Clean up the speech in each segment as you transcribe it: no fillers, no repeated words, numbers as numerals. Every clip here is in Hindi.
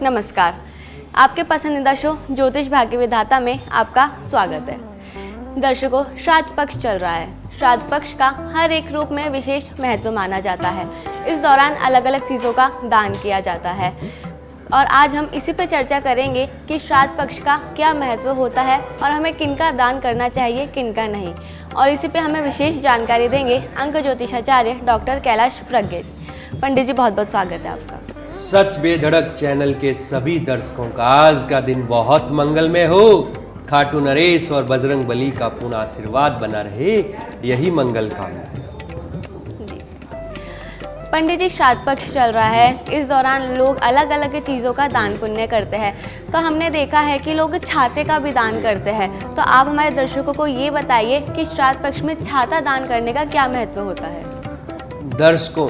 नमस्कार, आपके पसंदीदा शो ज्योतिष भाग्य विधाता में आपका स्वागत है। दर्शकों, श्राद्ध पक्ष चल रहा है। श्राद्ध पक्ष का हर एक रूप में विशेष महत्व माना जाता है। इस दौरान अलग अलग चीज़ों का दान किया जाता है और आज हम इसी पर चर्चा करेंगे कि श्राद्ध पक्ष का क्या महत्व होता है और हमें किनका दान करना चाहिए, किनका नहीं। और इसी पे हमें विशेष जानकारी देंगे अंक ज्योतिषाचार्य डॉक्टर कैलाश प्रज्ञ जी। पंडित जी, बहुत बहुत स्वागत है आपका। सच बेधड़क चैनल के सभी दर्शकों का आज का दिन बहुत मंगलमय हो। खाटू नरेश और बजरंग बली का पूर्ण आशीर्वाद बना रहे, यही मंगल कामना है। पंडित जी, श्राद्ध पक्ष चल रहा है। इस दौरान लोग अलग अलग चीज़ों का दान पुण्य करते हैं। तो हमने देखा है कि लोग छाते का भी दान करते हैं। तो आप हमारे दर्शकों को ये बताइए कि श्राद्ध पक्ष में छाता दान करने का क्या महत्व होता है। दर्शकों,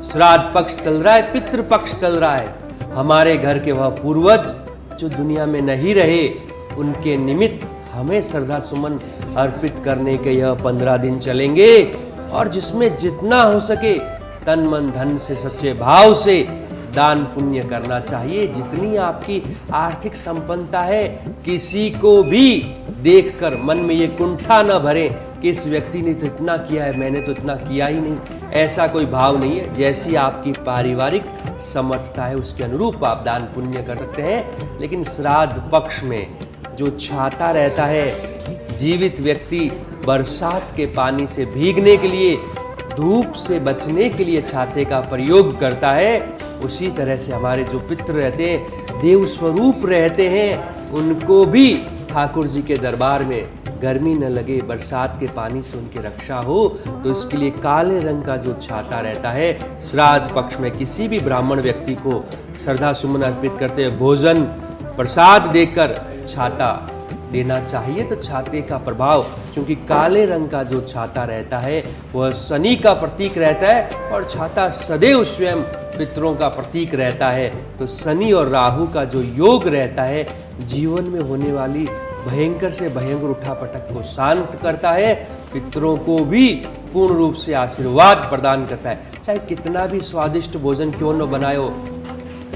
श्राद्ध पक्ष चल रहा है, पितृ पक्ष चल रहा है। हमारे घर के वह पूर्वज जो दुनिया में नहीं रहे, उनके निमित्त हमें श्रद्धा सुमन अर्पित करने के यह 15 दिन चलेंगे और जिसमें जितना हो सके तन मन धन से सच्चे भाव से दान पुण्य करना चाहिए। जितनी आपकी आर्थिक संपन्नता है, किसी को भी देखकर मन में ये कुंठा न भरे कि इस व्यक्ति ने तो इतना किया है, मैंने तो इतना किया ही नहीं। ऐसा कोई भाव नहीं है। जैसी आपकी पारिवारिक समर्थता है उसके अनुरूप आप दान पुण्य कर सकते हैं। लेकिन श्राद्ध पक्ष में जो छाता रहता है, जीवित व्यक्ति बरसात के पानी से भीगने के लिए, धूप से बचने के लिए छाते का प्रयोग करता है। उसी तरह से हमारे जो पितृ रहते हैं, देव स्वरूप रहते हैं, उनको भी ठाकुर जी के दरबार में गर्मी न लगे, बरसात के पानी से उनकी रक्षा हो, तो इसके लिए काले रंग का जो छाता रहता है, श्राद्ध पक्ष में किसी भी ब्राह्मण व्यक्ति को श्रद्धा सुमन अर्पित करते हुए भोजन प्रसाद देकर छाता देना चाहिए। तो छाते का प्रभाव, क्योंकि काले रंग का जो छाता रहता है वह शनि का प्रतीक रहता है और छाता सदैव स्वयं पितरों का प्रतीक रहता है। तो शनि और राहु का जो योग रहता है, जीवन में होने वाली भयंकर से भयंकर उठापटक को शांत करता है, पितरों को भी पूर्ण रूप से आशीर्वाद प्रदान करता है। चाहे कितना भी स्वादिष्ट भोजन क्यों न बनाए हो,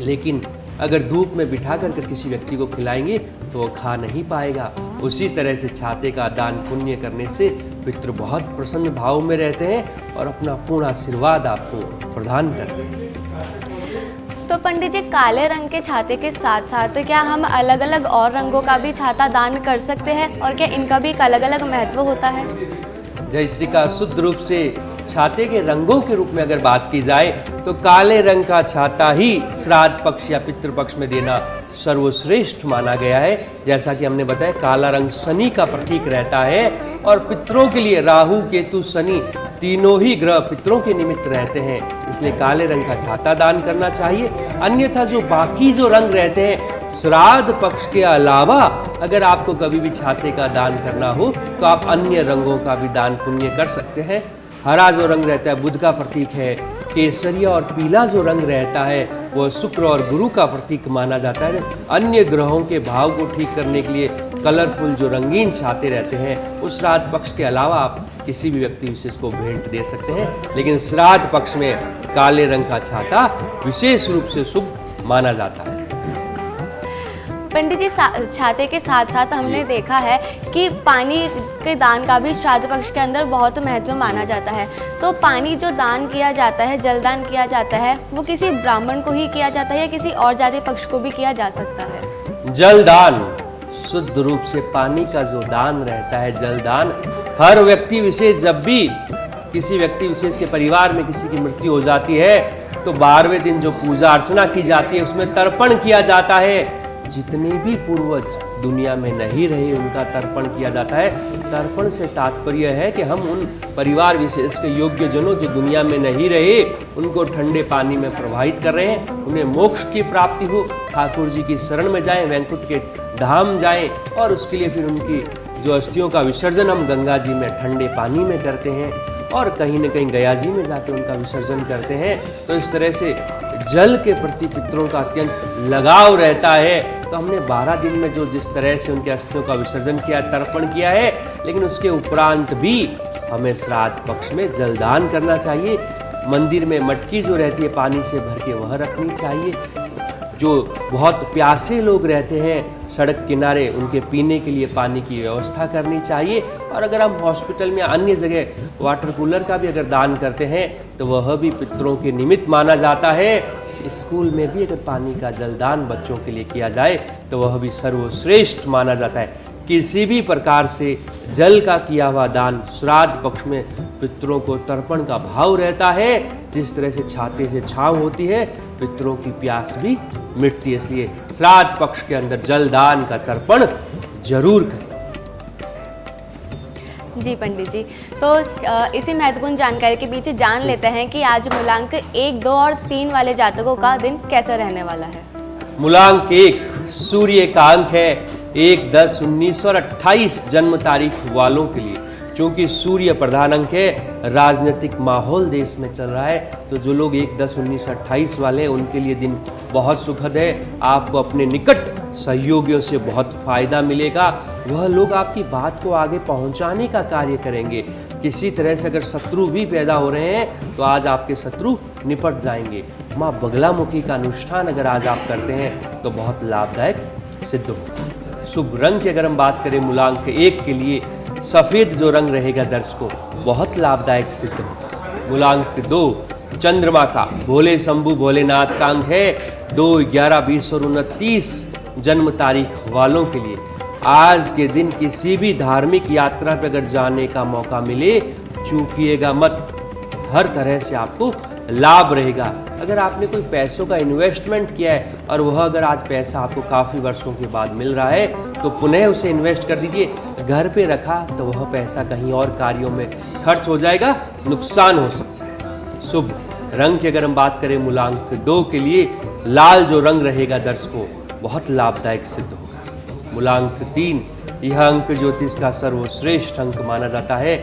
लेकिन अगर धूप में बिठा कर किसी व्यक्ति को खिलाएंगे तो वो खा नहीं पाएगा। उसी तरह से छाते का दान पुण्य करने से पितृ बहुत प्रसन्न भाव में रहते हैं और अपना पूर्ण आशीर्वाद आपको प्रदान करते हैं। तो पंडित जी, काले रंग के छाते के साथ साथ क्या हम अलग अलग और रंगों का भी छाता दान कर सकते हैं और क्या इनका भी एक अलग अलग महत्व होता है? जय श्री का शुद्ध रूप से छाते के रंगों के रूप में अगर बात की जाए तो काले रंग का छाता ही श्राद्ध पक्ष या पितृ पक्ष में देना सर्वश्रेष्ठ माना गया है। जैसा कि हमने बताया, काला रंग शनि का प्रतीक रहता है और पितरों के लिए राहु, केतु, शनि तीनों ही ग्रह पितरों के निमित्त रहते हैं, इसलिए काले रंग का छाता दान करना चाहिए। अन्यथा जो बाकी जो रंग रहते हैं, श्राद्ध पक्ष के अलावा अगर आपको कभी भी छाते का दान करना हो तो आप अन्य रंगों का भी दान पुण्य कर सकते हैं। हरा जो रंग रहता है बुध का प्रतीक है। केसरिया और पीला जो रंग रहता है वह शुक्र और गुरु का प्रतीक माना जाता है। अन्य ग्रहों के भाव को ठीक करने के लिए कलरफुल जो रंगीन छाते रहते हैं, उस श्राद्ध पक्ष के अलावा आप किसी भी व्यक्ति विशेष को भेंट दे सकते हैं। लेकिन श्राद्ध पक्ष में काले रंग का छाता विशेष रूप से शुभ माना जाता है। पंडित जी, छाते के साथ साथ हमने देखा है कि पानी के दान का भी श्राद्ध पक्ष के अंदर बहुत महत्व माना जाता है। तो पानी जो दान किया जाता है, जलदान किया जाता है, वो किसी ब्राह्मण को ही किया जाता है या किसी और जाति पक्ष को भी किया जा सकता है? जलदान, शुद्ध रूप से पानी का जो दान रहता है, जलदान, हर व्यक्ति विशेष, जब भी किसी व्यक्ति विशेष के परिवार में किसी की मृत्यु हो जाती है तो 12वें दिन जो पूजा अर्चना की जाती है उसमें तर्पण किया जाता है। जितने भी पूर्वज दुनिया में नहीं रहे उनका तर्पण किया जाता है। तर्पण से तात्पर्य है कि हम उन परिवार विशेष के योग्य जनों जो दुनिया में नहीं रहे उनको ठंडे पानी में प्रवाहित कर रहे हैं, उन्हें मोक्ष की प्राप्ति हो, ठाकुर जी की शरण में जाएं, वैकुंठ के धाम जाएं और उसके लिए फिर उनकी जो अस्थियों का विसर्जन हम गंगा जी में ठंडे पानी में करते हैं और कहीं न कहीं गया जी में जाकर उनका विसर्जन करते हैं। तो इस तरह से जल के प्रति पितरों का अत्यंत लगाव रहता है। तो हमने 12 दिन में जो जिस तरह से उनके अस्थियों का विसर्जन किया, तर्पण किया है, लेकिन उसके उपरांत भी हमें श्राद्ध पक्ष में जलदान करना चाहिए। मंदिर में मटकी जो रहती है पानी से भर के वह रखनी चाहिए। जो बहुत प्यासे लोग रहते हैं सड़क किनारे, उनके पीने के लिए पानी की व्यवस्था करनी चाहिए। और अगर हम हॉस्पिटल में अन्य जगह वाटर कूलर का भी अगर दान करते हैं तो वह भी पितरों के निमित्त माना जाता है। स्कूल में भी अगर पानी का जलदान बच्चों के लिए किया जाए तो वह भी सर्वश्रेष्ठ माना जाता है। किसी भी प्रकार से जल का किया हुआ दान श्राद्ध पक्ष में पितरों को तर्पण का भाव रहता है। जिस तरह से छाते से छांव होती है, पितरों की प्यास भी मिटती है। इसलिए श्राद्ध पक्ष के अंदर जलदान का तर्पण जरूर करें। जी पंडित जी, तो इसी महत्वपूर्ण जानकारी के बीच जान लेते हैं कि आज मूलांक 1, 2 और 3 वाले जातकों का दिन कैसा रहने वाला है। मूलांक 1 सूर्य का अंक है 1, 10, 19 और 28 जन्म तारीख वालों के लिए। चूंकि सूर्य प्रधान अंक है, राजनीतिक माहौल देश में चल रहा है, तो जो लोग 1, 10, 19, 28 वाले हैं उनके लिए दिन बहुत सुखद है। आपको अपने निकट सहयोगियों से बहुत फायदा मिलेगा। वह लोग आपकी बात को आगे पहुंचाने का कार्य करेंगे। किसी तरह से अगर शत्रु भी पैदा हो रहे हैं तो आज आपके शत्रु निपट जाएंगे। माँ बगलामुखी का अनुष्ठान अगर आज आप करते हैं तो बहुत लाभदायक सिद्ध होगा। शुभ रंग की अगर हम बात करें मूलांक 1 के लिए, सफेद जो रंग रहेगा दर्शकों बहुत लाभदायक सिद्ध होगा। मूलांक 2 चंद्रमा का भोले शंभु भोलेनाथ का अंक है 2, 11, 20 और 29 जन्म तारीख वालों के लिए। आज के दिन किसी भी धार्मिक यात्रा पर अगर जाने का मौका मिले चूकिएगा मत। हर तरह से आपको लाभ रहेगा। अगर आपने कोई पैसों का इन्वेस्टमेंट किया है और वह अगर आज पैसा आपको काफ़ी वर्षों के बाद मिल रहा है तो पुनः उसे इन्वेस्ट कर दीजिए। घर पे रखा तो वह पैसा कहीं और कार्यों में खर्च हो जाएगा, नुकसान हो सकता है। शुभ रंग की अगर हम बात करें मूलांक 2 के लिए, लाल जो रंग रहेगा दर्शकों बहुत लाभदायक सिद्ध होगा। मूलांक 3 यह अंक ज्योतिष का सर्वश्रेष्ठ अंक माना जाता है।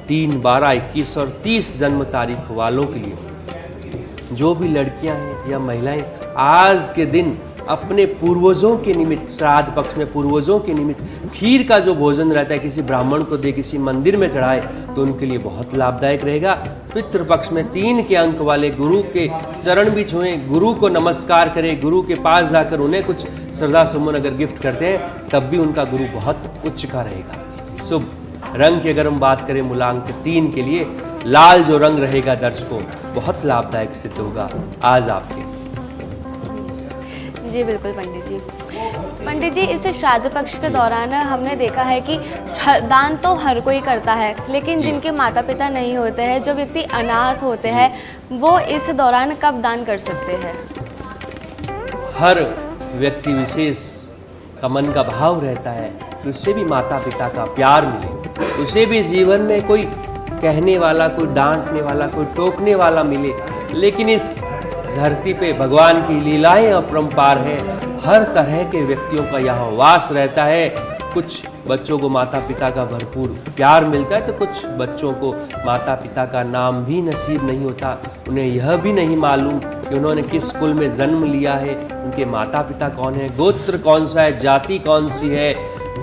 3, 12, 21 और 30 जन्म तारीख वालों के लिए। जो भी लड़कियां हैं या महिलाएं आज के दिन अपने पूर्वजों के निमित्त, श्राद्ध पक्ष में पूर्वजों के निमित्त खीर का जो भोजन रहता है किसी ब्राह्मण को दे, किसी मंदिर में चढ़ाए तो उनके लिए बहुत लाभदायक रहेगा। पितृपक्ष में 3 के अंक वाले गुरु के चरण भी छुएं, गुरु को नमस्कार करें, गुरु के पास जाकर उन्हें कुछ श्रद्धा सुमन अगर गिफ्ट करते हैं तब भी उनका गुरु बहुत उच्च का रहेगा। शुभ रंग की अगर हम बात करें मूलांक 3 के लिए, लाल जो रंग रहेगा दर्शकों बहुत लाभदायक सिद्ध होगा आज आपके। जी बिल्कुल पंडित जी, इस श्राद्ध पक्ष के दौरान हमने देखा है कि दान तो हर कोई करता है, लेकिन जिनके माता पिता नहीं होते हैं, जो व्यक्ति अनाथ होते हैं, वो इस दौरान कब दान कर सकते हैं? हर व्यक्ति विशेष का मन का भाव रहता है कि उससे भी माता पिता का प्यार मिले, उसे भी जीवन में कोई कहने वाला, कोई डांटने वाला, कोई टोकने वाला मिले। लेकिन इस धरती पे भगवान की लीलाएं अपरंपार है। हर तरह के व्यक्तियों का यहाँ वास रहता है। कुछ बच्चों को माता पिता का भरपूर प्यार मिलता है तो कुछ बच्चों को माता पिता का नाम भी नसीब नहीं होता। उन्हें यह भी नहीं मालूम कि उन्होंने किस कुल में जन्म लिया है, उनके माता पिता कौन है, गोत्र कौन सा है, जाति कौन सी है,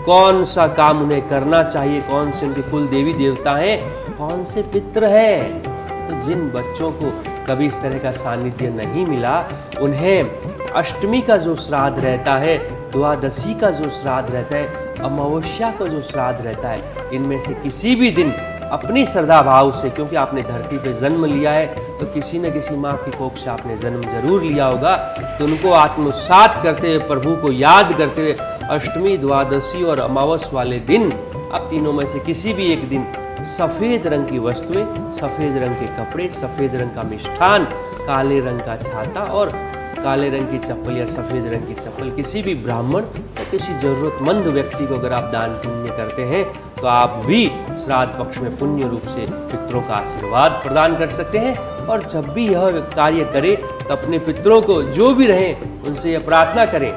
कौन सा काम उन्हें करना चाहिए, कौन से उनके कुल देवी देवता हैं, कौन से पितृ हैं। तो जिन बच्चों को कभी इस तरह का सानिध्य नहीं मिला, उन्हें अष्टमी का जो श्राद्ध रहता है, द्वादशी का जो श्राद्ध रहता है, अमावस्या का जो श्राद्ध रहता है, इनमें से किसी भी दिन अपनी श्रद्धा भाव से, क्योंकि आपने धरती पे जन्म लिया है तो किसी न किसी माँ की कोख से आपने जन्म जरूर लिया होगा, तो उनको आत्मसात करते हुए, प्रभु को याद करते हुए अष्टमी, द्वादशी और अमावस वाले दिन, अब तीनों में से किसी भी एक दिन सफेद रंग की वस्तुएं, सफेद रंग के कपड़े, सफेद रंग का मिष्ठान, काले रंग का छाता और काले रंग की चप्पल या सफेद रंग की चप्पल किसी भी ब्राह्मण या किसी जरूरतमंद व्यक्ति को अगर आप दान पुण्य करते हैं तो आप भी श्राद्ध पक्ष में पुण्य रूप से पितरों का आशीर्वाद प्रदान कर सकते हैं। और जब भी यह कार्य करें तो अपने पितरों को जो भी रहें उनसे यह प्रार्थना करें,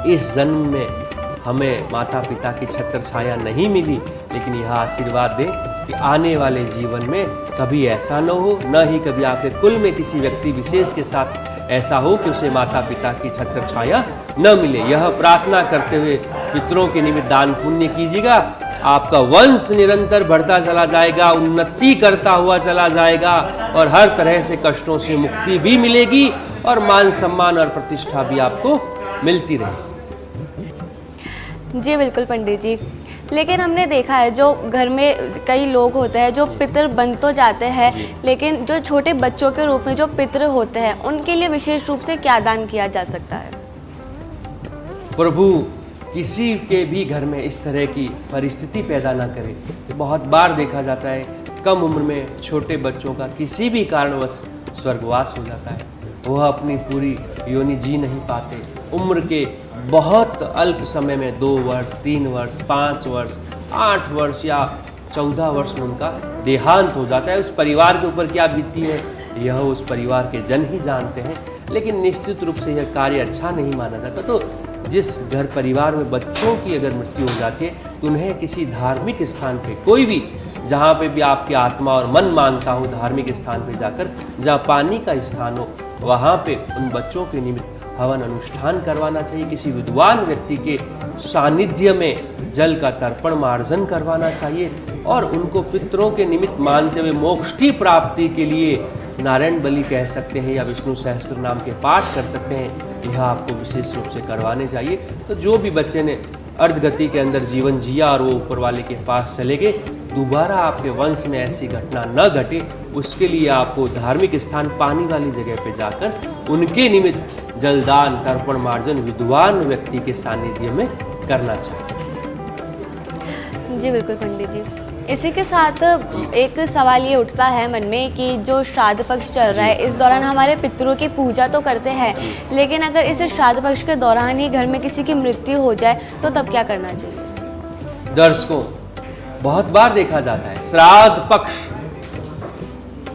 इस जन्म में हमें माता पिता की छत्र छाया नहीं मिली, लेकिन यह आशीर्वाद दें कि आने वाले जीवन में कभी ऐसा न हो, न ही कभी आपके कुल में किसी व्यक्ति विशेष के साथ ऐसा हो कि उसे माता पिता की छत्र छाया न मिले। यह प्रार्थना करते हुए पितरों के निमित्त दान पुण्य कीजिएगा। आपका वंश निरंतर बढ़ता चला जाएगा, उन्नति करता हुआ चला जाएगा और हर तरह से कष्टों से मुक्ति भी मिलेगी और मान सम्मान और प्रतिष्ठा भी आपको मिलती रहेगी। जी बिल्कुल पंडित जी, लेकिन हमने देखा है जो घर में कई लोग होते हैं जो पितृ बन तो जाते हैं, लेकिन जो छोटे बच्चों के रूप में जो पितृ होते हैं उनके लिए विशेष रूप से क्या दान किया जा सकता है? प्रभु किसी के भी घर में इस तरह की परिस्थिति पैदा ना करे। बहुत बार देखा जाता है कम उम्र में छोटे बच्चों का किसी भी कारणवश स्वर्गवास हो जाता है, वह अपनी पूरी योनि जी नहीं पाते। उम्र के बहुत अल्प समय में 2 वर्ष, 3 वर्ष, 5 वर्ष, 8 वर्ष या 14 वर्ष में उनका देहांत हो जाता है। उस परिवार के ऊपर क्या बीतती है यह उस परिवार के जन ही जानते हैं, लेकिन निश्चित रूप से यह कार्य अच्छा नहीं माना जाता। तो जिस घर परिवार में बच्चों की अगर मृत्यु हो जाती है तो उन्हें किसी धार्मिक स्थान पे, कोई भी जहाँ पे भी आपकी आत्मा और मन मानता हो, धार्मिक स्थान पे जाकर जहाँ पानी का स्थान हो वहाँ पे उन बच्चों के निमित्त हवन अनुष्ठान करवाना चाहिए। किसी विद्वान व्यक्ति के सानिध्य में जल का तर्पण मार्जन करवाना चाहिए और उनको पितरों के निमित्त मानते हुए मोक्ष की प्राप्ति के लिए नारायण बलि कह सकते हैं या विष्णु सहस्त्र नाम के पाठ कर सकते हैं, यह आपको विशेष रूप से करवाने चाहिए। तो जो भी बच्चे ने अर्धगति के अंदर जीवन जिया और वो ऊपर वाले के पास चले गए, दोबारा आपके वंश में ऐसी घटना न घटे, उसके लिए आपको धार्मिक स्थान पानी वाली जगह पे जाकर उनके निमित्त जलदान तर्पण मार्जन विद्वान व्यक्ति के सानिध्य में करना चाहिए। जी बिल्कुल पंडित जी, इसी के साथ एक सवाल ये उठता है मन में कि जो श्राद्ध पक्ष चल रहा है इस दौरान हमारे पितरों की पूजा तो करते हैं, लेकिन अगर इस श्राद्ध पक्ष के दौरान ही घर में किसी की मृत्यु हो जाए तो तब क्या करना चाहिए? दर्शकों, बहुत बार देखा जाता है श्राद्ध पक्ष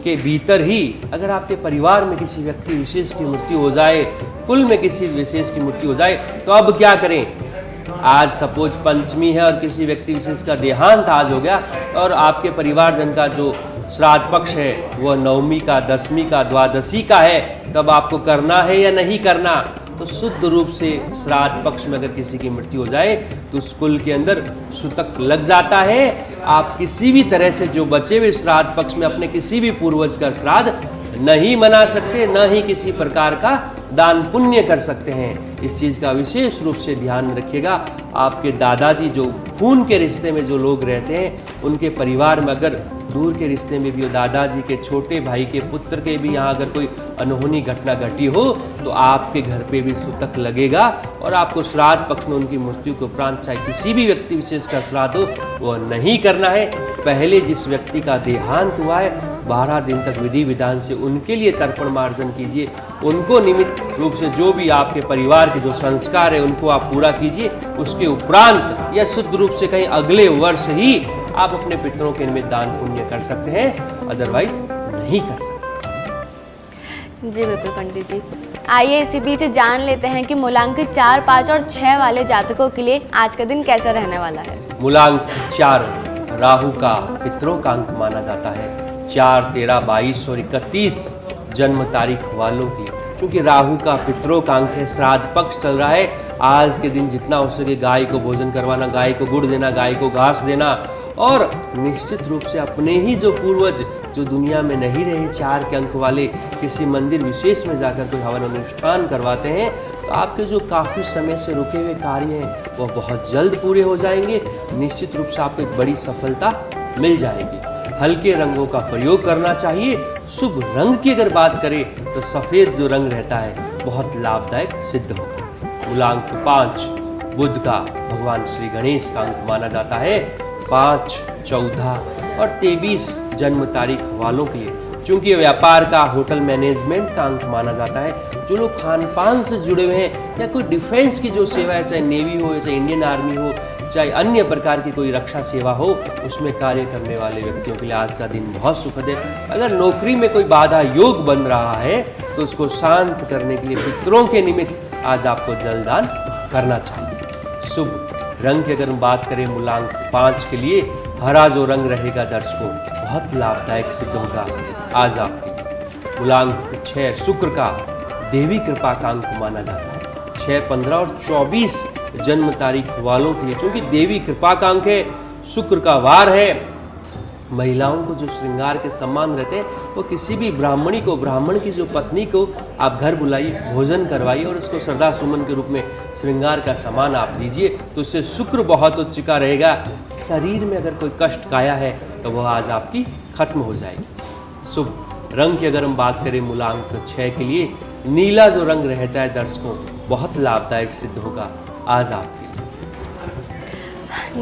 के भीतर ही अगर आपके परिवार में किसी व्यक्ति विशेष की मृत्यु हो जाए, कुल में किसी विशेष की मृत्यु हो जाए, तो अब क्या करें? आज सपोज पंचमी है और किसी व्यक्ति विशेष का देहांत आज हो गया और आपके परिवारजन का जो श्राद्ध पक्ष है वह 9वीं का, 10वीं का, द्वादशी का है, तब आपको करना है या नहीं करना? तो शुद्ध रूप से श्राद्ध पक्ष में अगर किसी की मृत्यु हो जाए तो उस कुल के अंदर सूतक लग जाता है। आप किसी भी तरह से जो बचे हुए श्राद्ध पक्ष में अपने किसी भी पूर्वज का श्राद्ध नहीं मना सकते, न ही किसी प्रकार का दान पुण्य कर सकते हैं। इस चीज का विशेष रूप से ध्यान रखिएगा। आपके दादाजी जो खून के रिश्ते में जो लोग रहते हैं उनके परिवार में अगर दूर के रिश्ते में भी हो, दादाजी के छोटे भाई के पुत्र के भी यहाँ अगर कोई अनहोनी घटना घटी हो तो आपके घर पे भी सूतक लगेगा और आपको श्राद्ध पक्ष में उनकी मृत्यु के उपरांत चाहे किसी भी व्यक्ति विशेष का श्राद्ध हो वह नहीं करना है। पहले जिस व्यक्ति का देहांत हुआ है 12 दिन तक विधि विधान से उनके लिए तर्पण मार्जन कीजिए, उनको निमित्त रूप से जो भी आपके परिवार के जो संस्कार है उनको आप पूरा कीजिए। उसके उपरांत या शुद्ध रूप से कहीं अगले वर्ष ही आप अपने पितरों के निमित्त दान पुण्य कर सकते हैं, अदरवाइज नहीं कर सकते। जी बिल्कुल पंडित जी, आइए इसी बीच जान लेते हैं कि मूलांक 4, 5 और 6 वाले जातकों के लिए आज का दिन कैसा रहने वाला है। मूलांक 4 राहु का पितरों का अंक माना जाता है। 4, 13, 22 और 31 जन्म तारीख वालों के लिए, क्योंकि राहु का पितरों का अंक है, श्राद्ध पक्ष चल रहा है, आज के दिन जितना हो सके गाय को भोजन करवाना, गाय को गुड़ देना, गाय को घास देना और निश्चित रूप से अपने ही जो पूर्वज जो दुनिया में नहीं रहे 4 के अंक वाले किसी मंदिर विशेष में जाकर कोई हवन अनुष्ठान करवाते हैं तो आपके जो काफ़ी समय से रुके हुए कार्य हैं वह बहुत जल्द पूरे हो जाएंगे। निश्चित रूप से आपको एक बड़ी सफलता मिल जाएगी। हल्के रंगों का प्रयोग करना चाहिए। शुभ रंग की अगर बात करें तो सफ़ेद जो रंग रहता है बहुत लाभदायक सिद्ध होगा। मूलांक 5 बुध का भगवान श्री गणेश का अंक माना जाता है। 5, 14 और 23 जन्म तारीख वालों के लिए, चूंकि व्यापार का, होटल मैनेजमेंट का अंक माना जाता है। जो लोग खान पान से जुड़े हुए हैं या कोई डिफेंस की जो सेवा है, चाहे नेवी हो, चाहे इंडियन आर्मी हो, चाहे अन्य प्रकार की कोई रक्षा सेवा हो, उसमें कार्य करने वाले व्यक्तियों के लिए आज का दिन बहुत सुखद है। अगर नौकरी में कोई बाधा योग बन रहा है तो उसको शांत करने के लिए पितरों के निमित्त आज आपको जलदान करना चाहिए। शुभ रंग की अगर हम बात करें मूलांक 5 के लिए, हरा जो रंग रहेगा दर्शकों बहुत लाभदायक सिद्ध होगा आज आपके। मूलांक 6 शुक्र का देवी कृपा का अंक माना जाता है। 6, 15 और 24 जन्म तारीख वालों के लिए, चूंकि देवी कृपा का अंक है, शुक्र का वार है, महिलाओं को जो श्रृंगार के सम्मान रहते हैं, वो किसी भी ब्राह्मणी को, ब्राह्मण की जो पत्नी को आप घर बुलाइए, भोजन करवाइए और उसको श्रद्धा सुमन के रूप में श्रृंगार का सामान आप दीजिए, तो उससे शुक्र बहुत उच्च का रहेगा। शरीर में अगर कोई कष्ट काया है तो वह आज आपकी खत्म हो जाएगी। शुभ रंग की अगर हम बात करें मूलांक 6 के लिए, नीला जो रंग रहता है दर्शकों, बहुत लाभदायक सिद्ध होगा आज आपके लिए।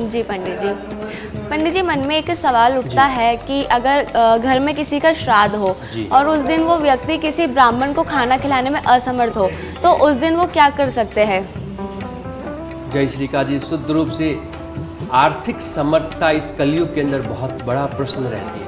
जी पंडित जी मन में एक सवाल उठता है कि अगर घर में किसी का श्राद्ध हो और उस दिन वो व्यक्ति किसी ब्राह्मण को खाना खिलाने में असमर्थ हो, तो उस दिन वो क्या कर सकते हैं? जय श्री का जी, शुद्ध रूप से आर्थिक समर्थता इस कलयुग के अंदर बहुत बड़ा प्रश्न रहती है।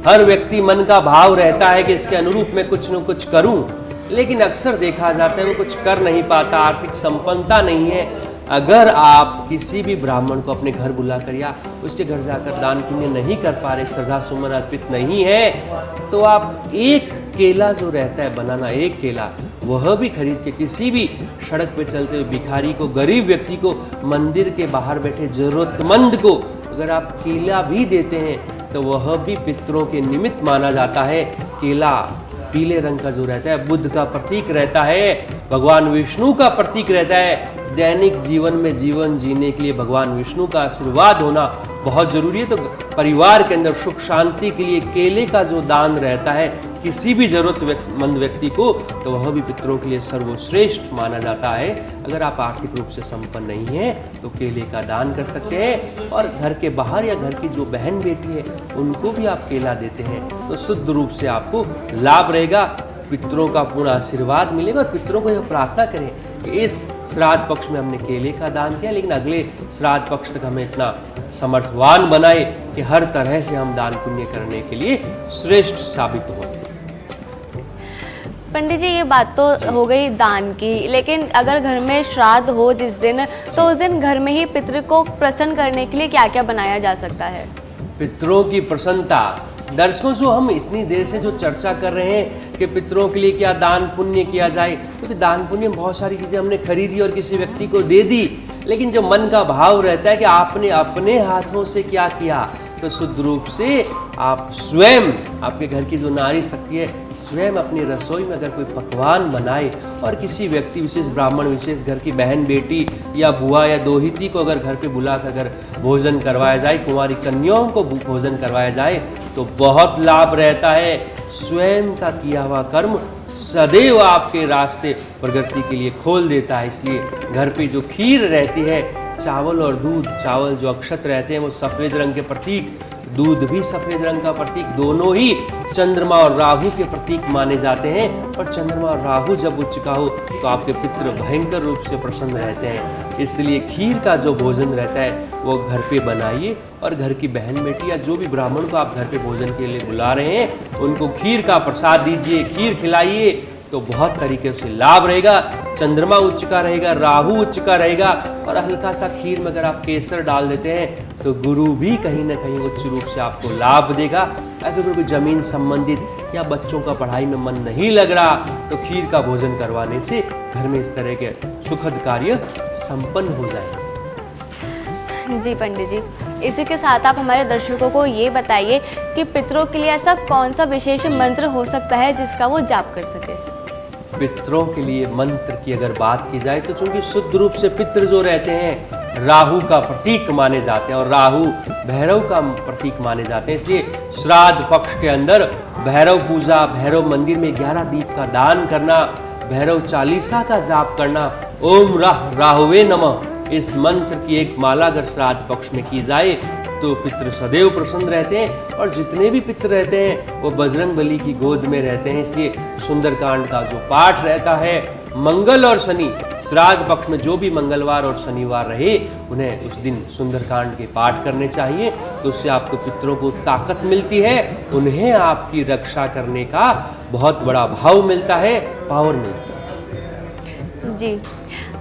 हर व्यक्ति मन का भाव रहता है कि इसके अनुरूप मैं कुछ न कुछ करूं, लेकिन अक्सर देखा जाता है वो कुछ कर नहीं पाता, आर्थिक संपन्नता नहीं है। अगर आप किसी भी ब्राह्मण को अपने घर बुलाकर या उसके घर जाकर दान पुण्य नहीं कर पा रहे, श्रद्धा सुमन अर्पित नहीं है, तो आप एक केला जो रहता है बनाना, एक केला वह भी खरीद के किसी भी सड़क पे चलते हुए भिखारी को, गरीब व्यक्ति को, मंदिर के बाहर बैठे जरूरतमंद को अगर आप केला भी देते हैं तो वह भी पितरों के निमित्त माना जाता है। केला पीले रंग का जो रहता है बुद्ध का प्रतीक रहता है, भगवान विष्णु का प्रतीक रहता है। दैनिक जीवन में जीवन जीने के लिए भगवान विष्णु का आशीर्वाद होना बहुत जरूरी है। तो परिवार के अंदर सुख शांति के लिए केले का जो दान रहता है किसी भी जरूरतमंद व्यक्ति को, तो वह भी पितरों के लिए सर्वश्रेष्ठ माना जाता है। अगर आप आर्थिक रूप से संपन्न नहीं हैं तो केले का दान कर सकते हैं, और घर के बाहर या घर की जो बहन बेटी है उनको भी आप केला देते हैं तो शुद्ध रूप से आपको लाभ रहेगा, पितरों का पूर्ण आशीर्वाद मिलेगा। और पितरों को यह प्रार्थना करें कि इस श्राद्ध पक्ष में हमने केले का दान किया, लेकिन अगले श्राद्ध पक्ष तक हमें इतना समर्थवान बनाए कि हर तरह से हम दान पुण्य करने के लिए श्रेष्ठ साबित हो। पंडित जी ये बात तो हो गई दान की, लेकिन अगर घर में श्राद्ध हो जिस दिन, तो उस दिन घर में ही पितृ को प्रसन्न करने के लिए क्या क्या बनाया जा सकता है? पितरों की प्रसन्नता, दर्शकों जो हम इतनी देर से जो चर्चा कर रहे हैं कि पितरों के लिए क्या दान पुण्य किया जाए, क्योंकि दान पुण्य में बहुत सारी चीजें हमने खरीदी और किसी व्यक्ति को दे दी, लेकिन जो मन का भाव रहता है कि आपने अपने हाथों से क्या किया, तो शुद्ध रूप से आप स्वयं, आपके घर की जो नारी शक्ति है, स्वयं अपनी रसोई में अगर कोई पकवान बनाए और किसी व्यक्ति विशेष, ब्राह्मण विशेष, घर की बहन बेटी या बुआ या दोहिती को अगर घर पे बुलाकर अगर भोजन करवाया जाए, कुंवारी कन्याओं को भोजन करवाया जाए तो बहुत लाभ रहता है। स्वयं का किया हुआ कर्म सदैव आपके रास्ते प्रगति के लिए खोल देता है। इसलिए घर पे जो खीर रहती है, चावल और दूध, चावल जो अक्षत रहते हैं वो सफेद रंग के प्रतीक, दूध भी सफेद रंग का प्रतीक, दोनों ही चंद्रमा और राहु के प्रतीक माने जाते हैं। और चंद्रमा और राहु जब उच्च का हो तो आपके पितृ भयंकर रूप से प्रसन्न रहते हैं। इसलिए खीर का जो भोजन रहता है वो घर पे बनाइए, और घर की बहन बेटी या जो भी ब्राह्मण को आप घर पे भोजन के लिए बुला रहे हैं उनको खीर का प्रसाद दीजिए, खीर खिलाइए, तो बहुत तरीके से लाभ रहेगा। चंद्रमा उच्च का रहेगा, राहु उच्च का रहेगा, और हल्का सा खीर में अगर आप केसर डाल देते हैं तो गुरु भी कहीं ना कहीं उच्च रूप से आपको लाभ देगा। अगर कोई जमीन संबंधित या बच्चों का पढ़ाई में मन नहीं लग रहा तो खीर का भोजन करवाने से घर में इस तरह के सुखद कार्य संपन्न हो जाएंगे। जी पंडित जी, इसी के साथ आप हमारे दर्शकों को ये बताइए कि पितरों के लिए ऐसा कौन सा विशेष मंत्र हो सकता है जिसका वो जाप कर सके? पितरों के लिए मंत्र की अगर बात की जाए तो चूंकि शुद्ध रूप से पितृ जो रहते हैं राहु का प्रतीक माने जाते हैं और राहु भैरव का प्रतीक माने जाते हैं, इसलिए श्राद्ध पक्ष के अंदर भैरव पूजा, भैरव मंदिर में 11 दीप का दान करना, भैरव चालीसा का जाप करना, ओम राहुवे नमः, इस मंत्र की एक माला अगर श्राद्ध पक्ष में की जाए तो पितृ सदैव प्रसन्न रहते हैं। और जितने भी पितृ रहते हैं वो बजरंग बली की गोद में रहते हैं। इसलिए सुंदरकांड का जो पाठ रहता है, मंगल और शनि, श्राद्ध पक्ष में जो भी मंगलवार और शनिवार रहे उन्हें उस दिन सुंदरकांड के पाठ करने चाहिए, तो उससे आपको पितरों को ताकत मिलती है, उन्हें आपकी रक्षा करने का बहुत बड़ा भाव मिलता है, पावर मिलती है। जी,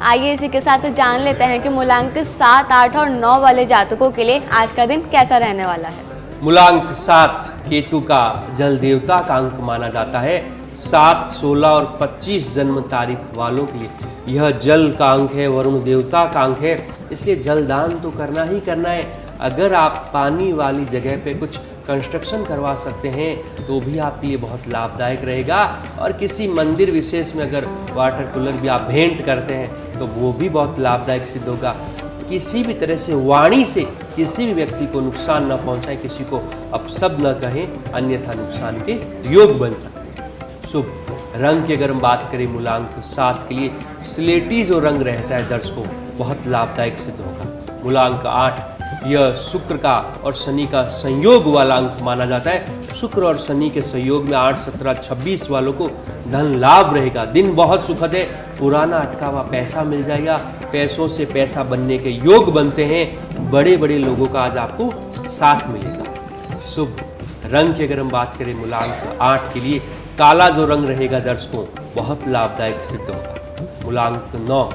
आइए इसी के साथ जान लेते हैं कि मूलांक 7, 8 और 9 वाले जातकों के लिए आज का दिन कैसा रहने वाला है। मूलांक 7 केतु का जल देवता का अंक माना जाता है। 7, 16 और 25 जन्म तारीख वालों के लिए यह जल का अंक है, वरुण देवता का अंक है, इसलिए जल दान तो करना ही करना है। अगर आप पानी वाली जगह पे कुछ कंस्ट्रक्शन करवा सकते हैं तो भी आपके लिए बहुत लाभदायक रहेगा। और किसी मंदिर विशेष में अगर वाटर कूलर भी आप भेंट करते हैं तो वो भी बहुत लाभदायक सिद्ध होगा। किसी भी तरह से वाणी से किसी भी व्यक्ति को नुकसान न पहुंचाए, किसी को अपशब्द न कहें, अन्यथा नुकसान के योग बन सकते हैं। शुभ रंग की अगर हम बात करें मूलांक 7 के लिए स्लेटी जो रंग रहता है दर्शकों बहुत लाभदायक सिद्ध होगा। मूलांक 8 यह शुक्र का और शनि का संयोग वाला अंक माना जाता है। शुक्र और शनि के संयोग में 8, 17, 26 वालों को धन लाभ रहेगा। दिन बहुत सुखद है, पुराना अटका हुआ पैसा मिल जाएगा, पैसों से पैसा बनने के योग बनते हैं। बड़े बड़े लोगों का आज आपको साथ मिलेगा। शुभ रंग की अगर हम बात करें मूलांक 8 के लिए काला जो रंग रहेगा दर्शकों बहुत लाभदायक सिद्ध होगा। मूलांक 9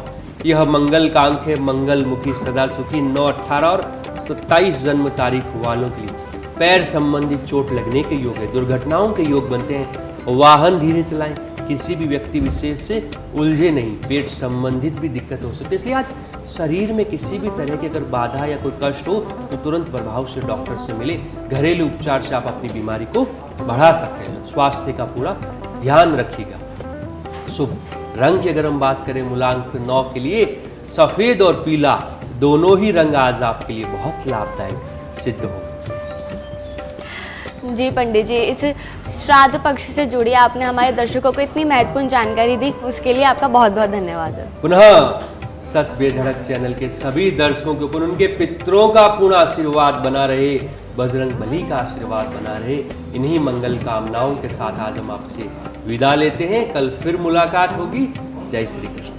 यह मंगल का अंक है, मंगल मुखी सदा सुखी। 9, 18 और 27 जन्म तारीख वालों के लिए पैर संबंधित चोट लगने के योग है, दुर्घटनाओं के योग बनते हैं। वाहन धीरे चलाएं, किसी भी व्यक्ति विशेष से उलझे नहीं, पेट संबंधित भी दिक्कत हो सकती है। इसलिए आज शरीर में किसी भी तरह की अगर बाधा या कोई कष्ट हो तो तुरंत प्रभाव से डॉक्टर से मिले। घरेलू उपचार से आप अपनी बीमारी को बढ़ा सकते हैं। स्वास्थ्य का पूरा ध्यान रखिएगा। शुभ रंग की अगर हम बात करें मूलांक 9 के लिए सफेद और पीला दोनों ही रंग आज आपके लिए बहुत लाभदायक सिद्ध होंगे। जी पंडित जी, इस श्राद्ध पक्ष से जुड़ी आपने हमारे दर्शकों को इतनी महत्वपूर्ण जानकारी दी, उसके लिए आपका बहुत बहुत धन्यवाद है। पुनः सच बेधड़क चैनल के सभी दर्शकों के ऊपर उनके पितरों का पूर्ण आशीर्वाद बना रहे, बजरंग बली का आशीर्वाद बना रहे। इन्हीं मंगल कामनाओं के साथ आज हम आपसे विदा लेते हैं। कल फिर मुलाकात होगी। जय श्री कृष्ण।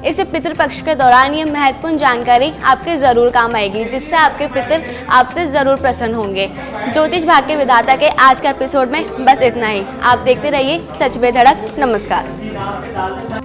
इस पितृपक्ष के दौरान ये महत्वपूर्ण जानकारी आपके जरूर काम आएगी, जिससे आपके पितर आपसे जरूर प्रसन्न होंगे। ज्योतिष भाग्य विधाता के आज के एपिसोड में बस इतना ही। आप देखते रहिए सच बेधड़क। नमस्कार।